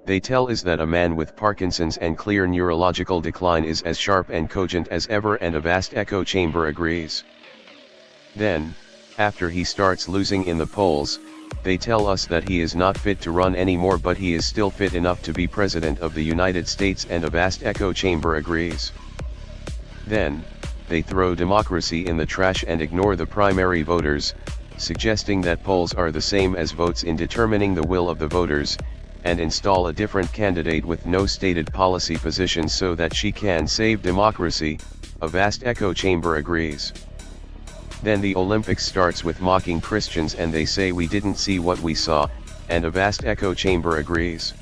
They tell us that a man with Parkinson's and clear neurological decline is as sharp and cogent as ever, and a vast echo chamber agrees. Then, after he starts losing in the polls, they tell us that he is not fit to run anymore, but he is still fit enough to be President of the United States, and a vast echo chamber agrees. Then, they throw democracy in the trash and ignore the primary voters, suggesting that polls are the same as votes in determining the will of the voters, and install a different candidate with no stated policy position so that she can save democracy. A vast echo chamber agrees. Then the Olympics starts with mocking Christians, and they say we didn't see what we saw, and a vast echo chamber agrees.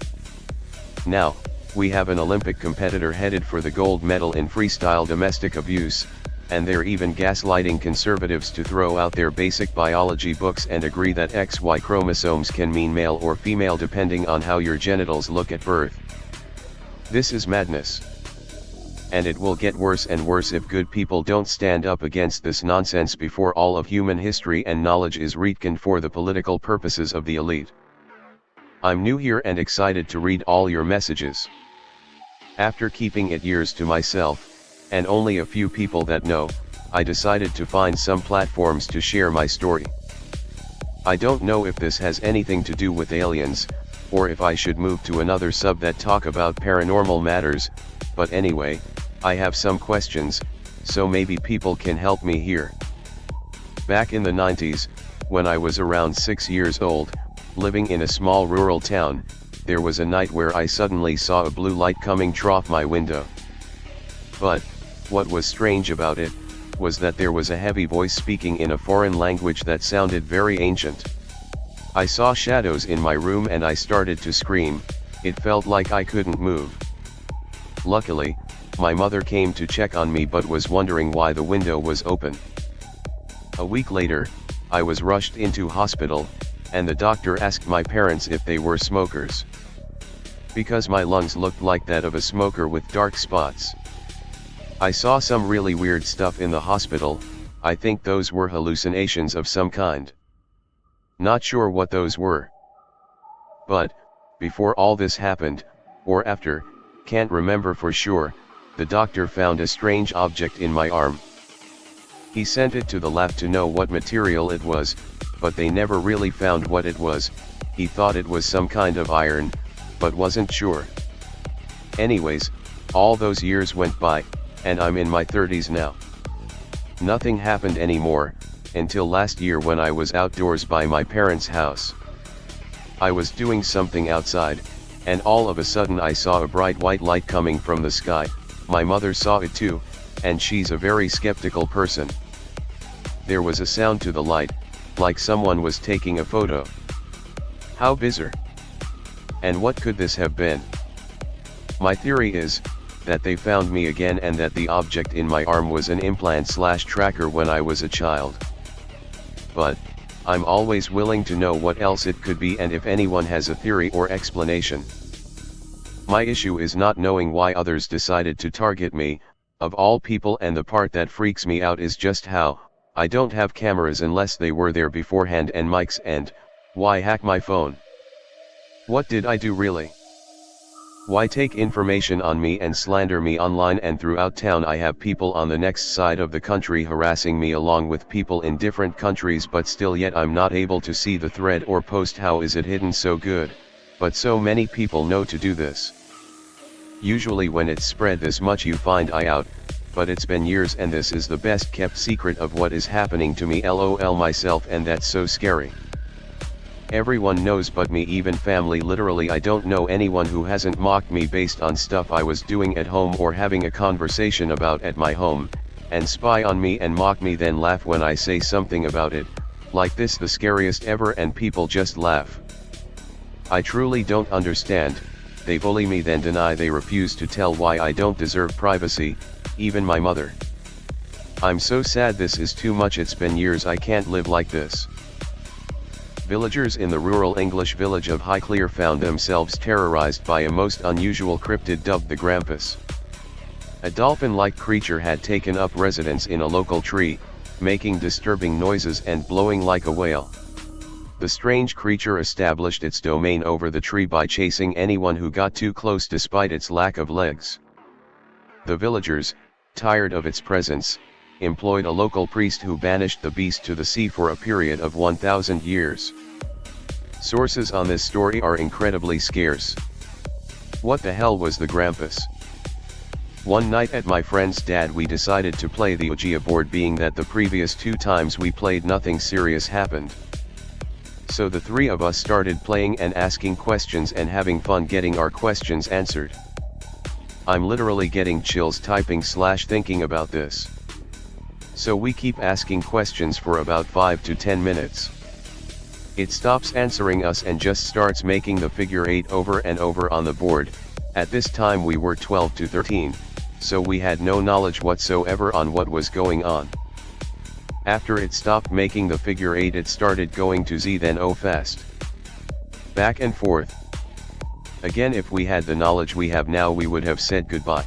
Now, we have an Olympic competitor headed for the gold medal in freestyle domestic abuse, and they're even gaslighting conservatives to throw out their basic biology books and agree that XY chromosomes can mean male or female depending on how your genitals look at birth. This is madness. And it will get worse and worse if good people don't stand up against this nonsense before all of human history and knowledge is retconned for the political purposes of the elite. I'm new here and excited to read all your messages. After keeping it years to myself, and only a few people that know, I decided to find some platforms to share my story. I don't know if this has anything to do with aliens, or if I should move to another sub that talk about paranormal matters, but anyway, I have some questions, so maybe people can help me here. Back in the 90s, when I was around 6 years old, living in a small rural town, there was a night where I suddenly saw a blue light coming through my window. But, what was strange about it, was that there was a heavy voice speaking in a foreign language that sounded very ancient. I saw shadows in my room and I started to scream. It felt like I couldn't move. Luckily, my mother came to check on me but was wondering why the window was open. A week later, I was rushed into hospital, and the doctor asked my parents if they were smokers. Because my lungs looked like that of a smoker with dark spots. I saw some really weird stuff in the hospital. I think those were hallucinations of some kind. Not sure what those were. But, before all this happened, or after, can't remember for sure, the doctor found a strange object in my arm. He sent it to the lab to know what material it was, but they never really found what it was. He thought it was some kind of iron, but wasn't sure. Anyways, all those years went by, and I'm in my 30s now. Nothing happened anymore, until last year when I was outdoors by my parents' house. I was doing something outside, and all of a sudden I saw a bright white light coming from the sky. My mother saw it too, and she's a very skeptical person. There was a sound to the light, like someone was taking a photo. How bizarre. And what could this have been? My theory is that they found me again and that the object in my arm was an implant/tracker when I was a child. But, I'm always willing to know what else it could be and if anyone has a theory or explanation. My issue is not knowing why others decided to target me, of all people, and the part that freaks me out is just how, I don't have cameras unless they were there beforehand and mics, and, why hack my phone? What did I do really? Why take information on me and slander me online, and throughout town I have people on the next side of the country harassing me along with people in different countries, but still yet I'm not able to see the thread or post. How is it hidden so good, but so many people know to do this? Usually when it's spread this much you find out, but it's been years and this is the best kept secret of what is happening to me, lol myself, and that's so scary. Everyone knows but me, even family. Literally I don't know anyone who hasn't mocked me based on stuff I was doing at home or having a conversation about at my home, and spy on me and mock me, then laugh when I say something about it, like this the scariest ever, and people just laugh. I truly don't understand. They bully me then deny, they refuse to tell why I don't deserve privacy, even my mother. I'm so sad, this is too much, it's been years, I can't live like this. Villagers in the rural English village of Highclere found themselves terrorized by a most unusual cryptid dubbed the Grampus. A dolphin-like creature had taken up residence in a local tree, making disturbing noises and blowing like a whale. The strange creature established its domain over the tree by chasing anyone who got too close despite its lack of legs. The villagers, tired of its presence, employed a local priest who banished the beast to the sea for a period of 1,000 years. Sources on this story are incredibly scarce. What the hell was the Grampus? One night at my friend's dad we decided to play the Ouija board, being that the previous 2 times we played nothing serious happened. So the 3 of us started playing and asking questions and having fun getting our questions answered. I'm literally getting chills typing/thinking about this. So we keep asking questions for about 5 to 10 minutes. It stops answering us and just starts making the figure 8 over and over on the board. At this time we were 12 to 13, so we had no knowledge whatsoever on what was going on. After it stopped making the figure 8, it started going to Z, then O fast. Back and forth. Again, if we had the knowledge we have now, we would have said goodbye.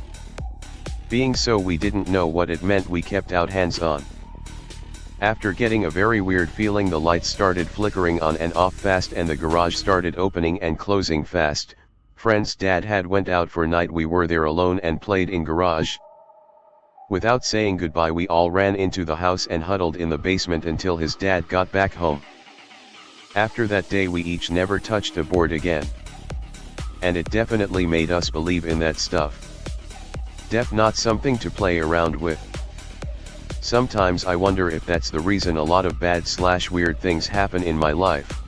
Being so we didn't know what it meant, we kept out hands on. After getting a very weird feeling, the lights started flickering on and off fast and the garage started opening and closing fast. Friend's dad had went out for night, we were there alone and played in garage. Without saying goodbye we all ran into the house and huddled in the basement until his dad got back home. After that day we each never touched a board again. And it definitely made us believe in that stuff. Not something to play around with. Sometimes I wonder if that's the reason a lot of bad/weird things happen in my life.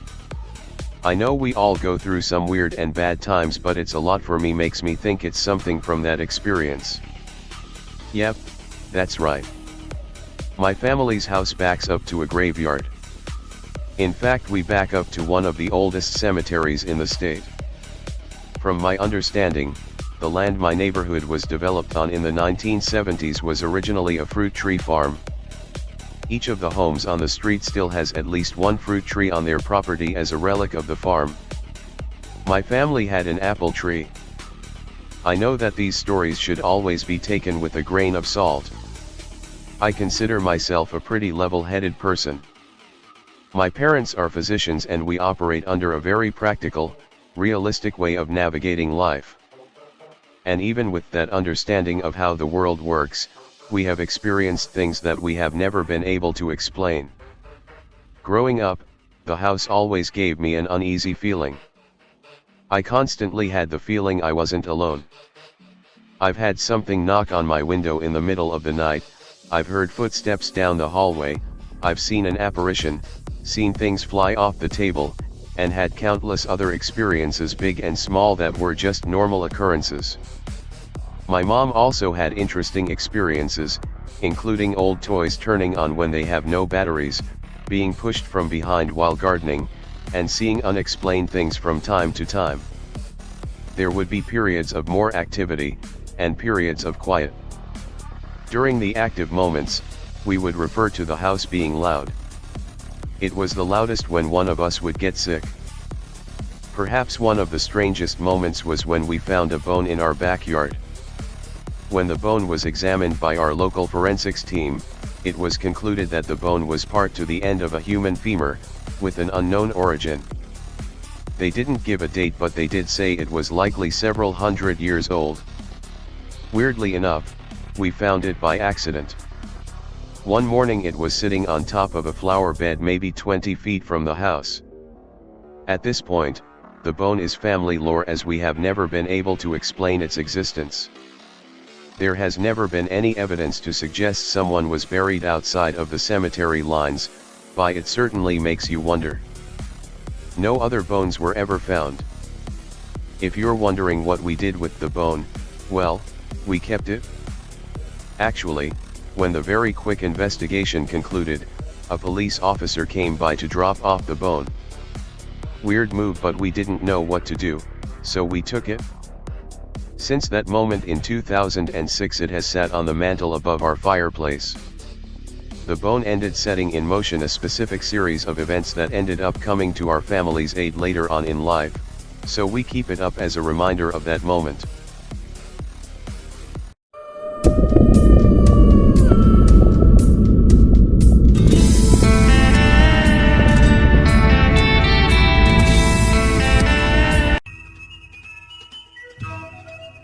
I know we all go through some weird and bad times, but it's a lot for me, makes me think it's something from that experience. Yep, that's right. My family's house backs up to a graveyard. In fact, we back up to one of the oldest cemeteries in the state. From my understanding, the land my neighborhood was developed on in the 1970s was originally a fruit tree farm. Each of the homes on the street still has at least one fruit tree on their property as a relic of the farm. My family had an apple tree. I know that these stories should always be taken with a grain of salt. I consider myself a pretty level-headed person. My parents are physicians and we operate under a very practical, realistic way of navigating life. And even with that understanding of how the world works, we have experienced things that we have never been able to explain. Growing up, the house always gave me an uneasy feeling. I constantly had the feeling I wasn't alone. I've had something knock on my window in the middle of the night, I've heard footsteps down the hallway, I've seen an apparition, seen things fly off the table, and had countless other experiences, big and small, that were just normal occurrences. My mom also had interesting experiences, including old toys turning on when they have no batteries, being pushed from behind while gardening, and seeing unexplained things from time to time. There would be periods of more activity, and periods of quiet. During the active moments, we would refer to the house being loud. It was the loudest when one of us would get sick. Perhaps one of the strangest moments was when we found a bone in our backyard. When the bone was examined by our local forensics team, it was concluded that the bone was part to the end of a human femur, with an unknown origin. They didn't give a date, but they did say it was likely several hundred years old. Weirdly enough, we found it by accident. One morning it was sitting on top of a flower bed maybe 20 feet from the house. At this point, the bone is family lore, as we have never been able to explain its existence. There has never been any evidence to suggest someone was buried outside of the cemetery lines, but it certainly makes you wonder. No other bones were ever found. If you're wondering what we did with the bone, well, we kept it. Actually, when the very quick investigation concluded, a police officer came by to drop off the bone. Weird move, but we didn't know what to do, so we took it. Since that moment in 2006 it has sat on the mantel above our fireplace. The bone ended setting in motion a specific series of events that ended up coming to our family's aid later on in life, so we keep it up as a reminder of that moment.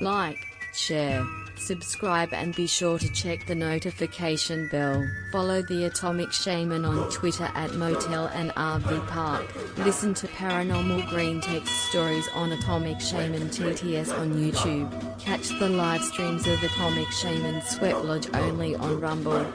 Like, share, subscribe and be sure to check the notification bell. Follow the Atomic Shaman on Twitter at Motel and RV Park. Listen to Paranormal Green Text Stories on Atomic Shaman TTS on YouTube. Catch the live streams of Atomic Shaman Sweat Lodge only on Rumble.